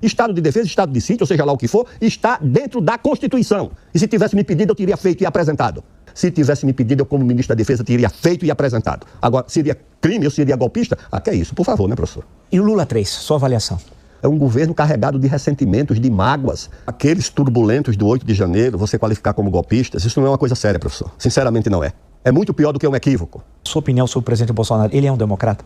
Estado de defesa, estado de sítio, ou seja lá o que for, está dentro da Constituição. E se tivesse me pedido, eu teria feito e apresentado. Se tivesse me pedido, eu, como ministro da Defesa, teria feito e apresentado. Agora, seria crime, eu seria golpista? Ah, que é isso? Por favor, né, professor? E o Lula 3, sua avaliação? É um governo carregado de ressentimentos, de mágoas. Aqueles turbulentos do 8 de janeiro, você qualificar como golpistas, isso não é uma coisa séria, professor. Sinceramente, não é. É muito pior do que um equívoco. Sua opinião sobre o presidente Bolsonaro, ele é um democrata?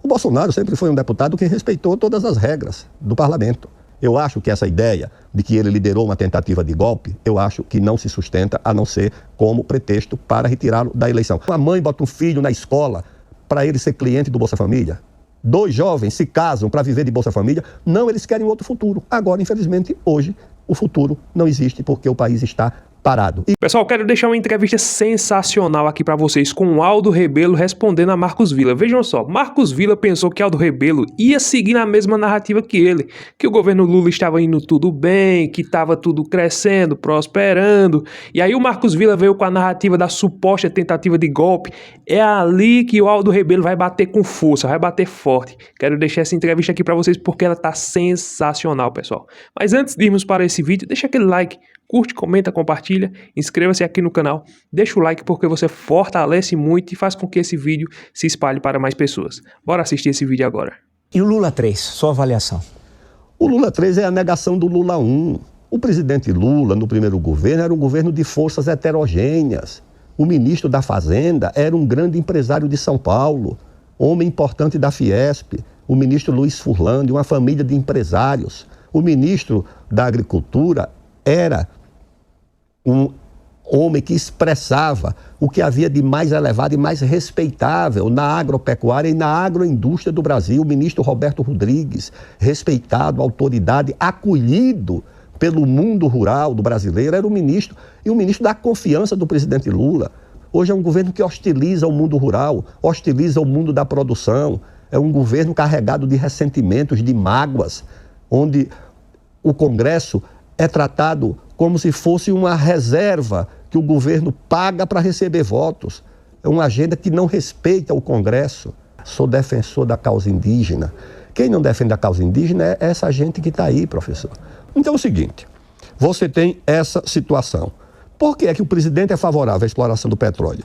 O Bolsonaro sempre foi um deputado que respeitou todas as regras do parlamento. Eu acho que essa ideia de que ele liderou uma tentativa de golpe, eu acho que não se sustenta, a não ser como pretexto para retirá-lo da eleição. Uma mãe bota um filho na escola para ele ser cliente do Bolsa Família. 2 jovens se casam para viver de Bolsa Família. Não, eles querem outro futuro. Agora, infelizmente, hoje, o futuro não existe porque o país está parado. Pessoal, quero deixar uma entrevista sensacional aqui para vocês com o Aldo Rebelo respondendo a Marcos Villa. Vejam só, Marcos Villa pensou que Aldo Rebelo ia seguir na mesma narrativa que ele, que o governo Lula estava indo tudo bem, que estava tudo crescendo, prosperando, e aí o Marcos Villa veio com a narrativa da suposta tentativa de golpe. É ali que o Aldo Rebelo vai bater com força, vai bater forte. Quero deixar essa entrevista aqui para vocês porque ela tá sensacional, pessoal. Mas antes de irmos para esse vídeo, deixa aquele like, curte, comenta, compartilha, inscreva-se aqui no canal, deixa o like porque você fortalece muito e faz com que esse vídeo se espalhe para mais pessoas. Bora assistir esse vídeo agora. E o Lula 3, sua avaliação? O Lula 3 é a negação do Lula 1. O presidente Lula, no primeiro governo, era um governo de forças heterogêneas. O ministro da Fazenda era um grande empresário de São Paulo, homem importante da Fiesp. O ministro Luiz Furlan, de uma família de empresários. O ministro da Agricultura era um homem que expressava o que havia de mais elevado e mais respeitável na agropecuária e na agroindústria do Brasil. O ministro Roberto Rodrigues, respeitado, autoridade, acolhido pelo mundo rural do brasileiro, era o ministro, e o ministro da confiança do presidente Lula. Hoje é um governo que hostiliza o mundo rural, hostiliza o mundo da produção, é um governo carregado de ressentimentos, de mágoas, onde o Congresso é tratado como se fosse uma reserva que o governo paga para receber votos. É uma agenda que não respeita o Congresso. Sou defensor da causa indígena. Quem não defende a causa indígena é essa gente que está aí, professor. Então é o seguinte, você tem essa situação. Por que é que o presidente é favorável à exploração do petróleo?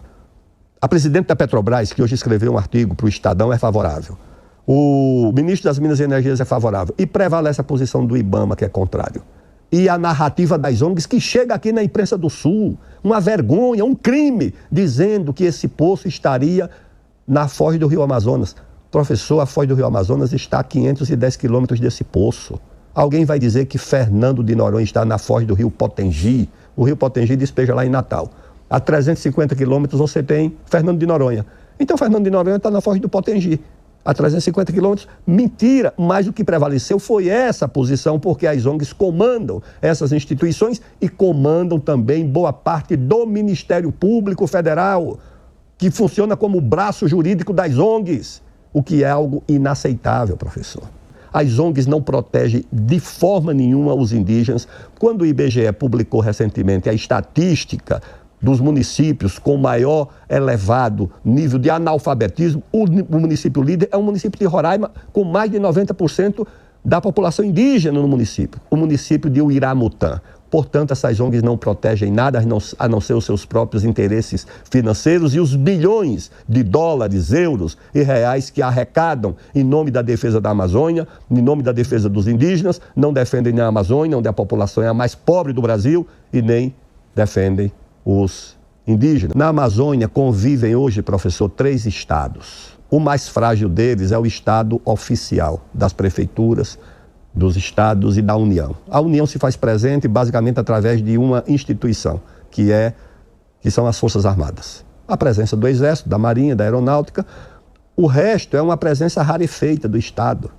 A presidente da Petrobras, que hoje escreveu um artigo para o Estadão, é favorável. O ministro das Minas e Energias é favorável. E prevalece a posição do IBAMA, que é contrário. E a narrativa das ONGs que chega aqui na imprensa do Sul, uma vergonha, um crime, dizendo que esse poço estaria na foz do Rio Amazonas. Professor, a foz do Rio Amazonas está a 510 quilômetros desse poço. Alguém vai dizer que Fernando de Noronha está na foz do Rio Potengi. O Rio Potengi despeja lá em Natal. A 350 quilômetros você tem Fernando de Noronha. Então Fernando de Noronha está na foz do Potengi. A 350 quilômetros, mentira, mas o que prevaleceu foi essa posição, porque as ONGs comandam essas instituições e comandam também boa parte do Ministério Público Federal, que funciona como o braço jurídico das ONGs, o que é algo inaceitável, professor. As ONGs não protegem de forma nenhuma os indígenas. Quando o IBGE publicou recentemente a estatística dos municípios com maior elevado nível de analfabetismo, o município líder é o município de Roraima, com mais de 90% da população indígena no município, o município de Uiramutã. Portanto, essas ONGs não protegem nada a não ser os seus próprios interesses financeiros e os bilhões de dólares, euros e reais que arrecadam em nome da defesa da Amazônia, em nome da defesa dos indígenas, não defendem a Amazônia, onde a população é a mais pobre do Brasil, e nem defendem os indígenas. Na Amazônia convivem hoje, professor, 3 estados. O mais frágil deles é o estado oficial das prefeituras, dos estados e da União. A União se faz presente basicamente através de uma instituição, que são as Forças Armadas. A presença do Exército, da Marinha, da Aeronáutica. O resto é uma presença rarefeita do estado.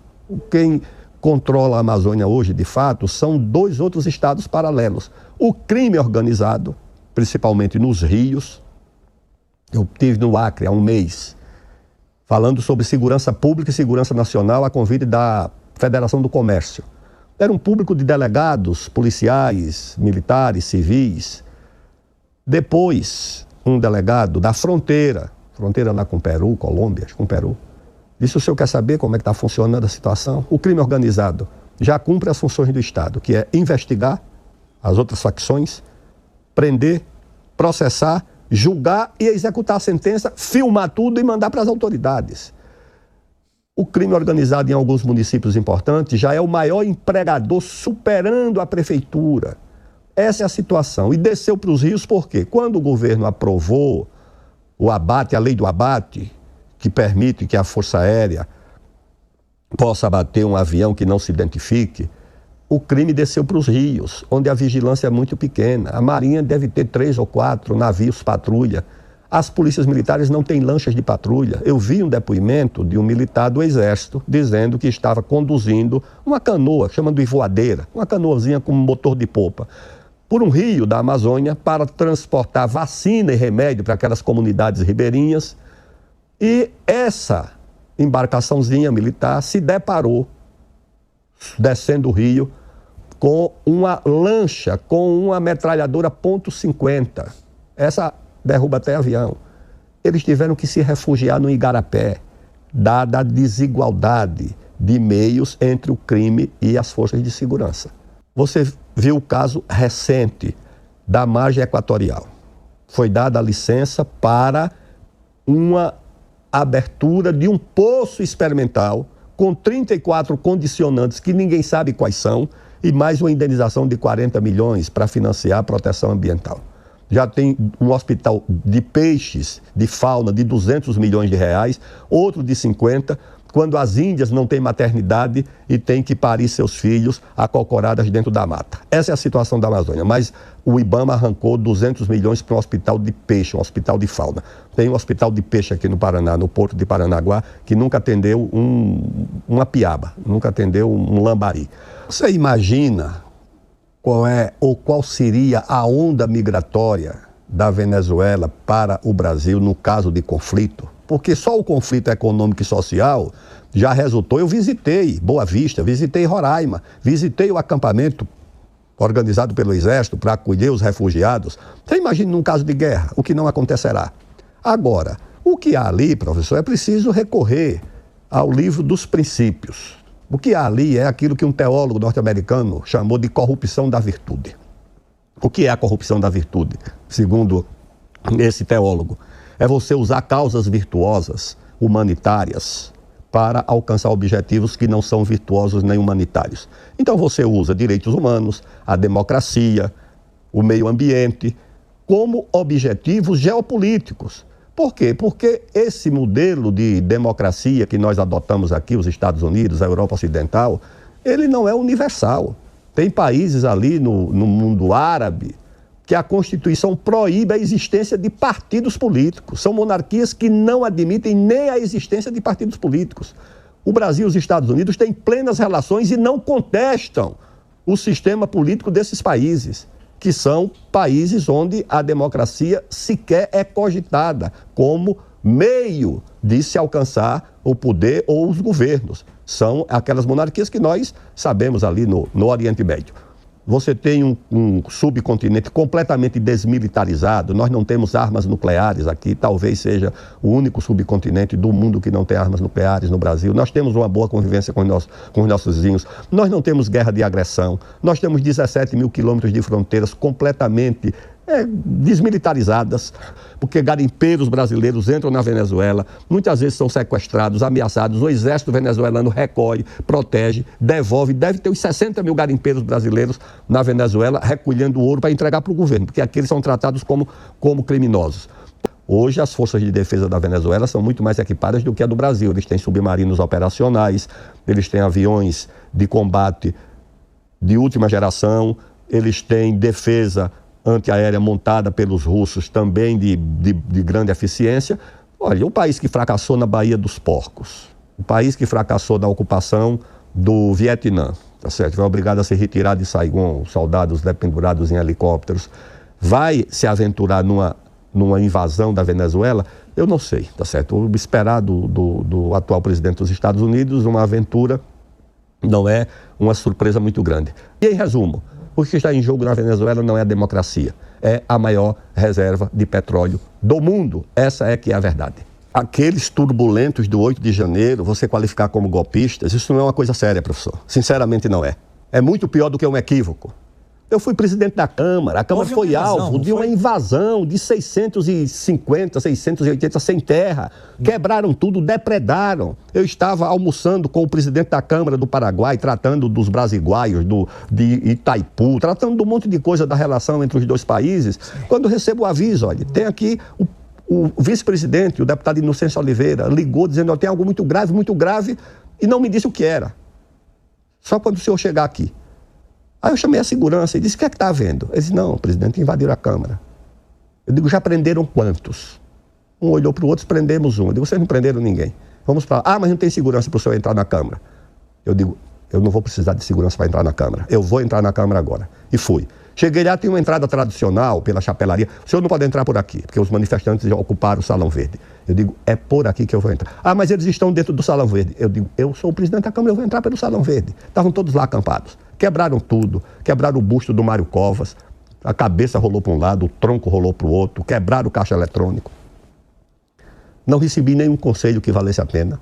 Quem controla a Amazônia hoje, de fato, são 2 outros estados paralelos. O crime organizado, principalmente nos rios. Eu estive no Acre há um mês, falando sobre segurança pública e segurança nacional a convite da Federação do Comércio. Era um público de delegados, policiais, militares, civis. Depois, um delegado da fronteira lá com Peru, Colômbia, com Peru, disse: o senhor quer saber como é que está funcionando a situação? O crime organizado já cumpre as funções do Estado, que é investigar as outras facções, prender, processar, julgar e executar a sentença, filmar tudo e mandar para as autoridades. O crime organizado em alguns municípios importantes já é o maior empregador, superando a prefeitura. Essa é a situação. E desceu para os rios por quê? Quando o governo aprovou o abate, a lei do abate, que permite que a Força Aérea possa abater um avião que não se identifique, o crime desceu para os rios, onde a vigilância é muito pequena. A Marinha deve ter 3 ou 4 navios patrulha. As polícias militares não têm lanchas de patrulha. Eu vi um depoimento de um militar do Exército dizendo que estava conduzindo uma canoa, chamando de voadeira, uma canoazinha com motor de popa, por um rio da Amazônia para transportar vacina e remédio para aquelas comunidades ribeirinhas. E essa embarcaçãozinha militar se deparou, descendo o rio, com uma lancha, com uma metralhadora .50. Essa derruba até avião. Eles tiveram que se refugiar no Igarapé, dada a desigualdade de meios entre o crime e as forças de segurança. Você viu o caso recente da margem equatorial. Foi dada a licença para uma abertura de um poço experimental com 34 condicionantes que ninguém sabe quais são e mais uma indenização de 40 milhões para financiar a proteção ambiental. Já tem um hospital de peixes, de fauna, de 200 milhões de reais, outro de 50, quando as índias não têm maternidade e têm que parir seus filhos acocoradas dentro da mata. Essa é a situação da Amazônia, mas o IBAMA arrancou 200 milhões para um hospital de peixe, um hospital de fauna. Tem um hospital de peixe aqui no Paraná, no Porto de Paranaguá, que nunca atendeu uma piaba, nunca atendeu um lambari. Você imagina qual é ou qual seria a onda migratória da Venezuela para o Brasil no caso de conflito? Porque só o conflito econômico e social já resultou. Eu visitei Boa Vista, visitei Roraima, visitei o acampamento organizado pelo Exército para acolher os refugiados. Você imagina num caso de guerra, o que não acontecerá. Agora, o que há ali, professor, é preciso recorrer ao livro dos princípios. O que há ali é aquilo que um teólogo norte-americano chamou de corrupção da virtude. O que é a corrupção da virtude? Segundo esse teólogo, é você usar causas virtuosas, humanitárias, para alcançar objetivos que não são virtuosos nem humanitários. Então você usa direitos humanos, a democracia, o meio ambiente, como objetivos geopolíticos. Por quê? Porque esse modelo de democracia que nós adotamos aqui, os Estados Unidos, a Europa Ocidental, ele não é universal. Tem países ali no mundo árabe que a Constituição proíbe a existência de partidos políticos. São monarquias que não admitem nem a existência de partidos políticos. O Brasil e os Estados Unidos têm plenas relações e não contestam o sistema político desses países, que são países onde a democracia sequer é cogitada como meio de se alcançar o poder ou os governos. São aquelas monarquias que nós sabemos ali no Oriente Médio. Você tem um subcontinente completamente desmilitarizado, nós não temos armas nucleares aqui, talvez seja o único subcontinente do mundo que não tem armas nucleares no Brasil. Nós temos uma boa convivência com os nossos vizinhos, nós não temos guerra de agressão, nós temos 17 mil quilômetros de fronteiras completamente desmilitarizadas, porque garimpeiros brasileiros entram na Venezuela, muitas vezes são sequestrados, ameaçados, o exército venezuelano recolhe, protege, devolve, deve ter uns 60 mil garimpeiros brasileiros na Venezuela recolhendo ouro para entregar para o governo, porque aqui eles são tratados como criminosos. Hoje as forças de defesa da Venezuela são muito mais equipadas do que a do Brasil, eles têm submarinos operacionais, eles têm aviões de combate de última geração, eles têm defesa antiaérea montada pelos russos também de grande eficiência. Olha, o país que fracassou na Baía dos Porcos, o país que fracassou na ocupação do Vietnã, tá certo? Foi obrigado a se retirar de Saigon, soldados dependurados em helicópteros, vai se aventurar numa invasão da Venezuela? Eu não sei, tá certo? O esperado do atual presidente dos Estados Unidos, uma aventura, não é uma surpresa muito grande. E em resumo, o que está em jogo na Venezuela não é a democracia, é a maior reserva de petróleo do mundo. Essa é que é a verdade. aqueles turbulentos do 8 de janeiro, você qualificar como golpistas, isso não é uma coisa séria, professor. Sinceramente não é. É muito pior do que um equívoco. Eu fui presidente da Câmara, a Câmara foi alvo de uma invasão de 650, 680 sem terra. Quebraram tudo, depredaram. Eu estava almoçando com o presidente da Câmara do Paraguai, tratando dos brasiguaios, de Itaipu, tratando de um monte de coisa da relação entre os dois países. Quando eu recebo o aviso, olha, tem aqui o vice-presidente, o deputado Inocêncio Oliveira, ligou dizendo que tem algo muito grave, e não me disse o que era. Só quando o senhor chegar aqui. Aí eu chamei a segurança e disse, o que é que está havendo? Ele disse, não, presidente, invadiram a Câmara. Eu digo, já prenderam quantos? Um olhou para o outro, prendemos um. Eu digo, vocês não prenderam ninguém. Vamos para lá. Ah, mas não tem segurança para o senhor entrar na Câmara. Eu digo, eu não vou precisar de segurança para entrar na Câmara. Eu vou entrar na Câmara agora. E fui. Cheguei lá, tem uma entrada tradicional pela chapelaria. O senhor não pode entrar por aqui, porque os manifestantes já ocuparam o Salão Verde. Eu digo, é por aqui que eu vou entrar. Ah, mas eles estão dentro do Salão Verde. Eu digo, eu sou o presidente da Câmara, eu vou entrar pelo Salão Verde. Estavam todos lá acampados. Quebraram tudo, quebraram o busto do Mário Covas, a cabeça rolou para um lado, o tronco rolou para o outro, quebraram o caixa eletrônico. Não recebi nenhum conselho que valesse a pena.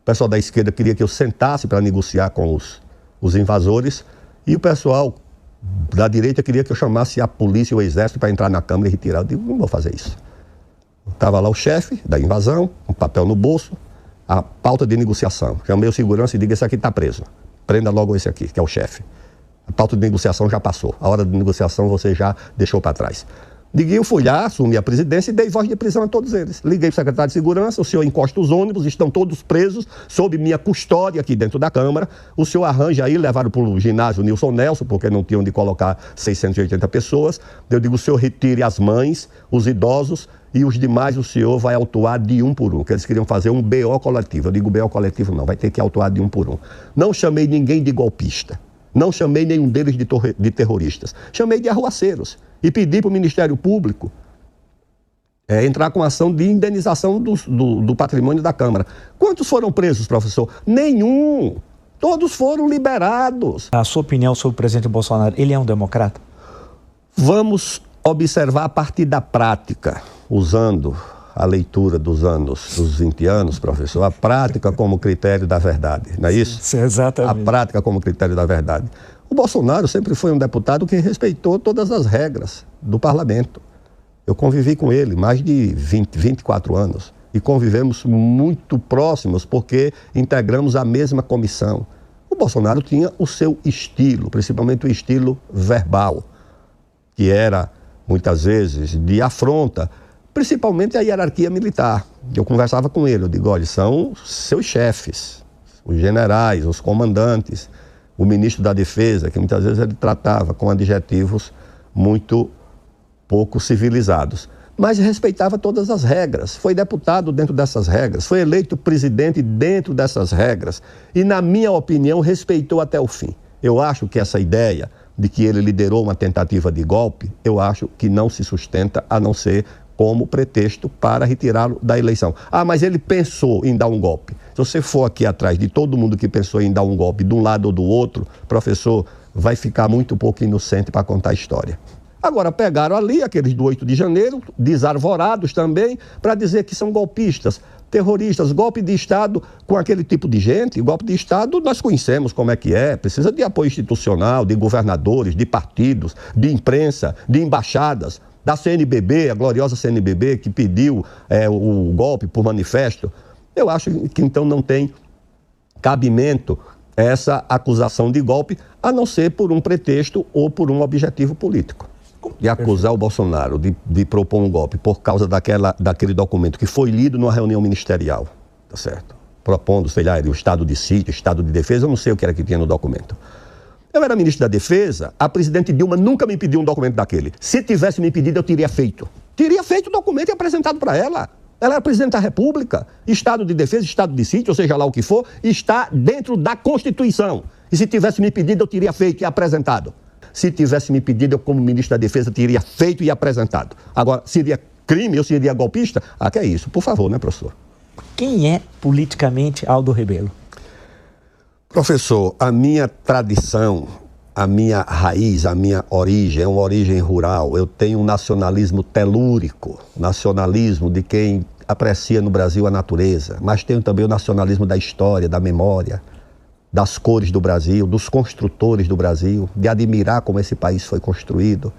O pessoal da esquerda queria que eu sentasse para negociar com os invasores, e o pessoal da direita queria que eu chamasse a polícia e o exército para entrar na Câmara e retirar. Eu digo, não vou fazer isso. Estava lá o chefe da invasão, um papel no bolso, a pauta de negociação. Chamei o segurança e digo, esse aqui está preso. Prenda logo esse aqui, que é o chefe. A pauta de negociação já passou. A hora de negociação você já deixou para trás. Liguei, eu fui lá, assumi a presidência e dei voz de prisão a todos eles. Liguei para o secretário de segurança, o senhor encosta os ônibus, estão todos presos, sob minha custódia aqui dentro da Câmara. O senhor arranja aí, levaram para o ginásio Nilson Nelson, porque não tinham onde colocar 680 pessoas. Eu digo, o senhor retire as mães, os idosos, e os demais o senhor vai autuar de um por um, que eles queriam fazer um BO coletivo. Eu digo, BO coletivo não, vai ter que autuar de um por um. Não chamei ninguém de golpista, não chamei nenhum deles de terroristas, chamei de arruaceiros e pedi para o Ministério Público entrar com ação de indenização do patrimônio da Câmara. Quantos foram presos, professor? Nenhum. Todos foram liberados. A sua opinião sobre o presidente Bolsonaro, ele é um democrata? Vamos observar a partir da prática, usando a leitura dos 20 anos, professor, a prática como critério da verdade, não é isso? Sim, exatamente. A prática como critério da verdade. O Bolsonaro sempre foi um deputado que respeitou todas as regras do parlamento. Eu convivi com ele mais de 24 anos e convivemos muito próximos porque integramos a mesma comissão. O Bolsonaro tinha o seu estilo, principalmente o estilo verbal, que era muitas vezes de afronta, principalmente a hierarquia militar. Eu conversava com ele, eu digo, olha, são seus chefes, os generais, os comandantes, o ministro da Defesa, que muitas vezes ele tratava com adjetivos muito pouco civilizados, mas respeitava todas as regras, foi deputado dentro dessas regras, foi eleito presidente dentro dessas regras e, na minha opinião, respeitou até o fim. Eu acho que essa ideia de que ele liderou uma tentativa de golpe, eu acho que não se sustenta, a não ser como pretexto para retirá-lo da eleição. Ah, mas ele pensou em dar um golpe. Se você for aqui atrás de todo mundo que pensou em dar um golpe de um lado ou do outro, professor, vai ficar muito pouco inocente para contar a história. Agora, pegaram ali aqueles do 8 de janeiro, desarvorados também, para dizer que são golpistas, terroristas, golpe de Estado com aquele tipo de gente. Golpe de Estado nós conhecemos como é que é, precisa de apoio institucional, de governadores, de partidos, de imprensa, de embaixadas, da CNBB, a gloriosa CNBB que pediu o golpe por manifesto. Eu acho que então não tem cabimento essa acusação de golpe, a não ser por um pretexto ou por um objetivo político. De acusar o Bolsonaro de propor um golpe por causa daquele documento que foi lido numa reunião ministerial, tá certo? Propondo, sei lá, o estado de sítio, estado de defesa, eu não sei o que era que tinha no documento. Eu era ministro da Defesa, a presidente Dilma nunca me pediu um documento daquele. Se tivesse me pedido, eu teria feito. Teria feito o documento e apresentado para ela. Ela era presidente da República, estado de defesa, estado de sítio, ou seja lá o que for, está dentro da Constituição. E se tivesse me pedido, eu teria feito e apresentado. Se tivesse me pedido, eu como ministro da Defesa teria feito e apresentado. Agora, seria crime, eu seria golpista? Ah, que é isso? Por favor, né, professor? Quem é politicamente Aldo Rebelo? Professor, a minha tradição, a minha raiz, a minha origem é uma origem rural. Eu tenho um nacionalismo telúrico, nacionalismo de quem aprecia no Brasil a natureza, mas tenho também o nacionalismo da história, da memória, das cores do Brasil, dos construtores do Brasil, de admirar como esse país foi construído.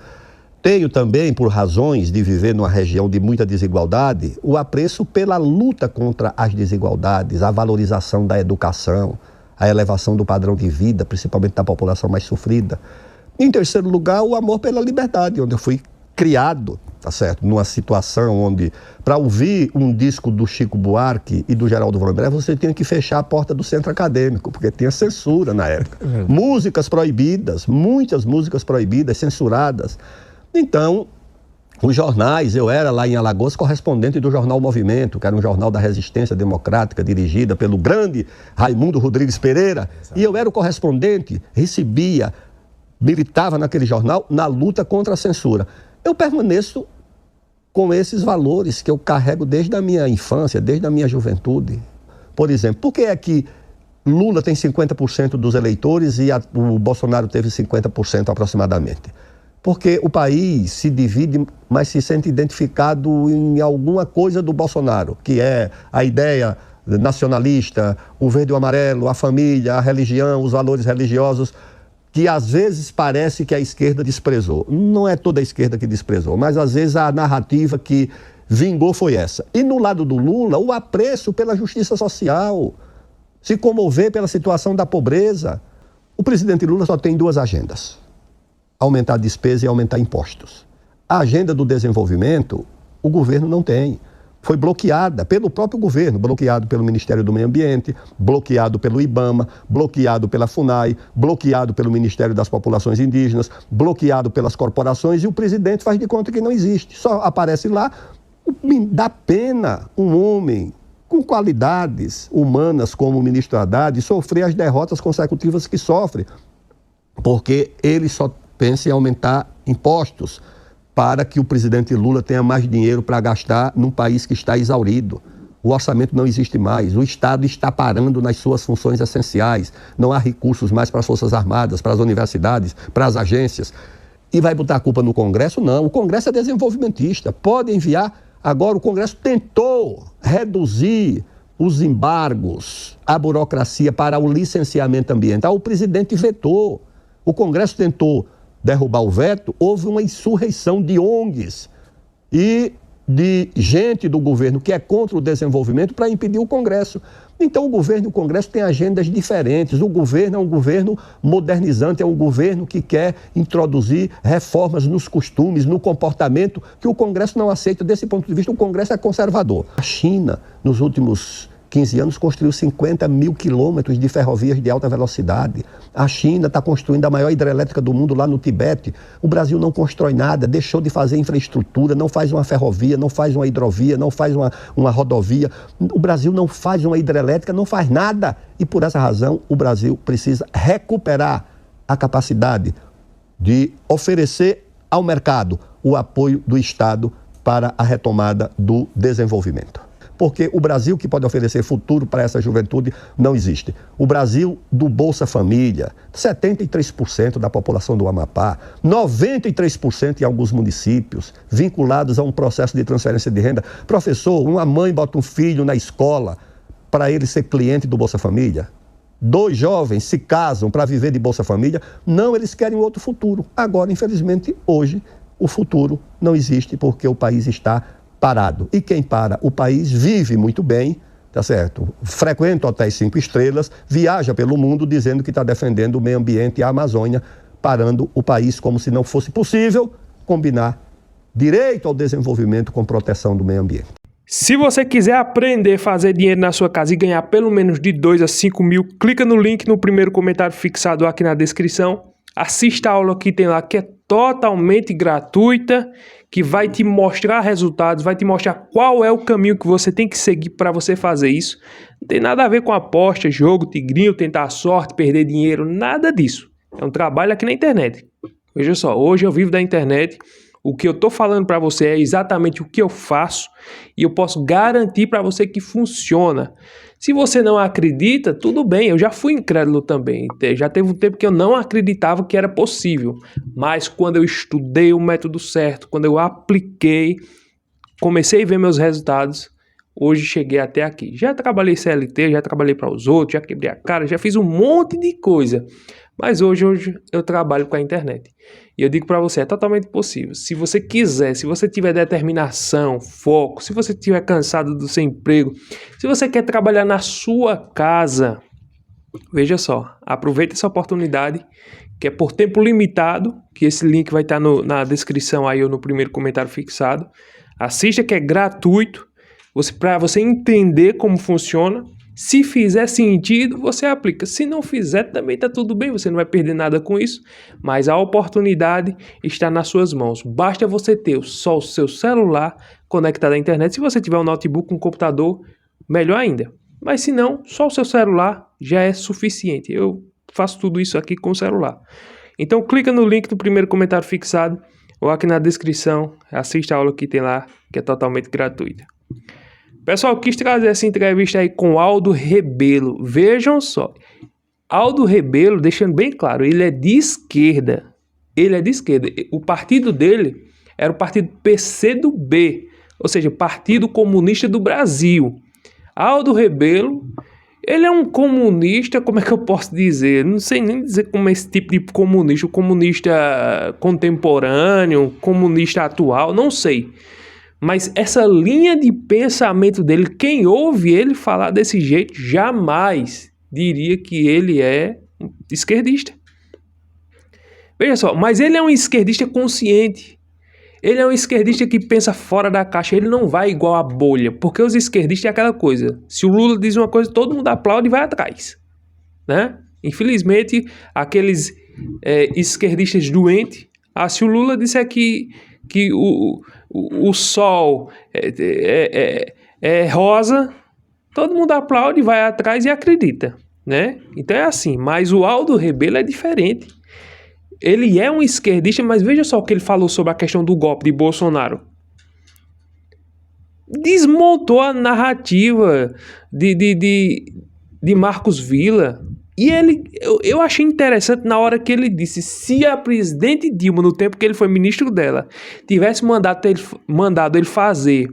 Tenho também, por razões de viver numa região de muita desigualdade, o apreço pela luta contra as desigualdades, a valorização da educação, a elevação do padrão de vida, principalmente da população mais sofrida. Em terceiro lugar, o amor pela liberdade, onde eu fui criado, tá certo? Numa situação onde, para ouvir um disco do Chico Buarque e do Geraldo Vandré, você tinha que fechar a porta do centro acadêmico, porque tinha censura na época. Músicas proibidas, muitas músicas proibidas, censuradas. Então, os jornais, eu era lá em Alagoas correspondente do jornal Movimento, que era um jornal da resistência democrática, dirigida pelo grande Raimundo Rodrigues Pereira, e eu era o correspondente, recebia, militava naquele jornal na luta contra a censura. Eu permaneço com esses valores que eu carrego desde a minha infância, desde a minha juventude. Por exemplo, por que é que Lula tem 50% dos eleitores e o Bolsonaro teve 50% aproximadamente? Porque o país se divide, mas se sente identificado em alguma coisa do Bolsonaro, que é a ideia nacionalista, o verde e o amarelo, a família, a religião, os valores religiosos, que às vezes parece que a esquerda desprezou. Não é toda a esquerda que desprezou, mas às vezes a narrativa que vingou foi essa. E no lado do Lula, o apreço pela justiça social, se comover pela situação da pobreza. O presidente Lula só tem duas agendas: aumentar a despesa e aumentar impostos. A agenda do desenvolvimento, o governo não tem. Foi bloqueada pelo próprio governo, bloqueado pelo Ministério do Meio Ambiente, bloqueado pelo IBAMA, bloqueado pela FUNAI, bloqueado pelo Ministério das Populações Indígenas, bloqueado pelas corporações, e o presidente faz de conta que não existe. Só aparece lá. Dá pena um homem com qualidades humanas como o ministro Haddad sofrer as derrotas consecutivas que sofre, porque ele só pensa em aumentar impostos para que o presidente Lula tenha mais dinheiro para gastar num país que está exaurido. O orçamento não existe mais, o Estado está parando nas suas funções essenciais, não há recursos mais para as Forças Armadas, para as universidades, para as agências. E vai botar a culpa no Congresso? Não, o Congresso é desenvolvimentista, pode enviar. Agora, o Congresso tentou reduzir os embargos, a burocracia para o licenciamento ambiental, o presidente vetou. O Congresso tentou derrubar o veto, houve uma insurreição de ONGs e de gente do governo que é contra o desenvolvimento para impedir o Congresso. Então o governo e o Congresso têm agendas diferentes. O governo é um governo modernizante, é um governo que quer introduzir reformas nos costumes, no comportamento, que o Congresso não aceita. Desse ponto de vista, o Congresso é conservador. A China, nos últimos 15 anos, construiu 50 mil quilômetros de ferrovias de alta velocidade. A China está construindo a maior hidrelétrica do mundo lá no Tibete. O Brasil não constrói nada, deixou de fazer infraestrutura, não faz uma ferrovia, não faz uma hidrovia, não faz uma rodovia. O Brasil não faz uma hidrelétrica, não faz nada. E por essa razão, o Brasil precisa recuperar a capacidade de oferecer ao mercado o apoio do Estado para a retomada do desenvolvimento. Porque o Brasil que pode oferecer futuro para essa juventude não existe. O Brasil do Bolsa Família, 73% da população do Amapá, 93% em alguns municípios, vinculados a um processo de transferência de renda. Professor, uma mãe bota um filho na escola para ele ser cliente do Bolsa Família. 2 jovens se casam para viver de Bolsa Família. Não, eles querem outro futuro. Agora, infelizmente, hoje, o futuro não existe porque o país está parado. E quem para o país vive muito bem, tá certo? Frequenta hotéis 5 estrelas, viaja pelo mundo dizendo que está defendendo o meio ambiente e a Amazônia, parando o país como se não fosse possível combinar direito ao desenvolvimento com proteção do meio ambiente. Se você quiser aprender a fazer dinheiro na sua casa e ganhar pelo menos de 2 a 5 mil, clica no link no primeiro comentário fixado aqui na descrição. Assista a aula que tem lá, que é totalmente gratuita, que vai te mostrar resultados, vai te mostrar qual é o caminho que você tem que seguir para você fazer isso. Não tem nada a ver com aposta, jogo, tigrinho, tentar a sorte, perder dinheiro, nada disso. É um trabalho aqui na internet. Veja só, hoje eu vivo da internet. O que eu estou falando para você é exatamente o que eu faço e eu posso garantir para você que funciona. Se você não acredita, tudo bem, eu já fui incrédulo também. Já teve um tempo que eu não acreditava que era possível. Mas quando eu estudei o método certo, quando eu apliquei, comecei a ver meus resultados, hoje cheguei até aqui. Já trabalhei CLT, já trabalhei para os outros, já quebrei a cara, já fiz um monte de coisa. Mas hoje eu trabalho com a internet. E eu digo para você, é totalmente possível. Se você quiser, se você tiver determinação, foco, se você estiver cansado do seu emprego, se você quer trabalhar na sua casa, veja só, aproveita essa oportunidade, que é por tempo limitado, que esse link vai estar na descrição aí ou no primeiro comentário fixado. Assista, que é gratuito, para você entender como funciona. Se fizer sentido, você aplica. Se não fizer, também está tudo bem, você não vai perder nada com isso. Mas a oportunidade está nas suas mãos. Basta você ter só o seu celular conectado à internet. Se você tiver um notebook, um computador, melhor ainda. Mas se não, só o seu celular já é suficiente. Eu faço tudo isso aqui com o celular. Então clica no link do primeiro comentário fixado ou aqui na descrição. Assista a aula que tem lá, que é totalmente gratuita. Pessoal, quis trazer essa entrevista aí com Aldo Rebelo. Vejam só, Aldo Rebelo, deixando bem claro, ele é de esquerda. Ele é de esquerda. O partido dele era o partido PCdoB, ou seja, Partido Comunista do Brasil. Aldo Rebelo, ele é um comunista, como é que eu posso dizer? Não sei nem dizer como é esse tipo de comunista, comunista contemporâneo, comunista atual, não sei. Mas essa linha de pensamento dele, quem ouve ele falar desse jeito, jamais diria que ele é esquerdista. Veja só, mas ele é um esquerdista consciente. Ele é um esquerdista que pensa fora da caixa. Ele não vai igual a bolha, porque os esquerdistas é aquela coisa. Se o Lula diz uma coisa, todo mundo aplaude e vai atrás, né? Infelizmente, aqueles esquerdistas doentes, se o Lula disser que o sol é rosa, todo mundo aplaude, vai atrás e acredita, né? Então é assim, mas o Aldo Rebelo é diferente. Ele é um esquerdista, mas veja só o que ele falou sobre a questão do golpe de Bolsonaro. Desmontou a narrativa de Marcos Villa. E eu achei interessante na hora que ele disse, se a presidente Dilma, no tempo que ele foi ministro dela, tivesse mandado ele fazer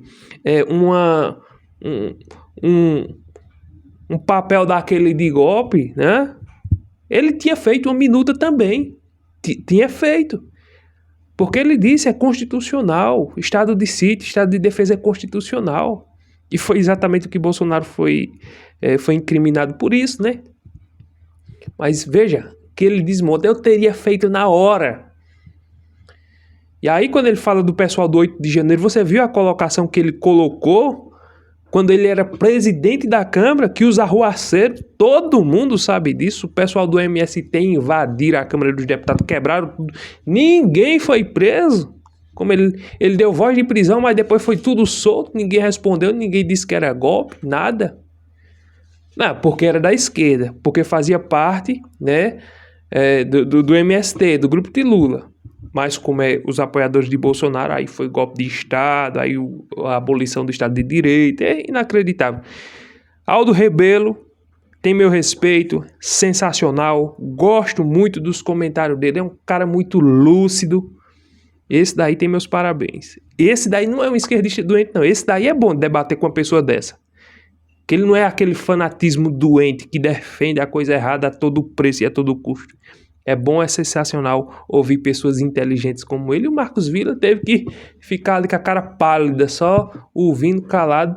um papel daquele de golpe, né? Ele tinha feito uma minuta também. Tinha feito. Porque ele disse, é constitucional. Estado de sítio, estado de defesa é constitucional. E foi exatamente o que Bolsonaro foi incriminado por isso, né? Mas veja, que ele desmonta, eu teria feito na hora. E aí quando ele fala do pessoal do 8 de janeiro, você viu a colocação que ele colocou quando ele era presidente da Câmara, que os arruaceiros, todo mundo sabe disso, o pessoal do MST invadiram a Câmara dos Deputados, quebraram tudo, ninguém foi preso, como ele deu voz de prisão, mas depois foi tudo solto, ninguém respondeu, ninguém disse que era golpe, nada. Não, porque era da esquerda, porque fazia parte, né, do MST, do grupo de Lula. Mas como os apoiadores de Bolsonaro, aí foi golpe de Estado, aí a abolição do Estado de Direito, é inacreditável. Aldo Rebelo tem meu respeito, sensacional, gosto muito dos comentários dele, é um cara muito lúcido, esse daí tem meus parabéns. Esse daí não é um esquerdista doente não, esse daí é bom debater com uma pessoa dessa. Que ele não é aquele fanatismo doente que defende a coisa errada a todo preço e a todo custo. É bom, é sensacional ouvir pessoas inteligentes como ele. E o Marcos Villa teve que ficar ali com a cara pálida, só ouvindo calado,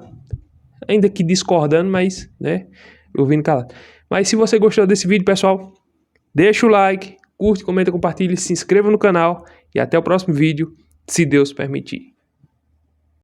ainda que discordando, mas, né, ouvindo calado. Mas se você gostou desse vídeo, pessoal, deixa o like, curte, comenta, compartilha, se inscreva no canal e até o próximo vídeo, se Deus permitir.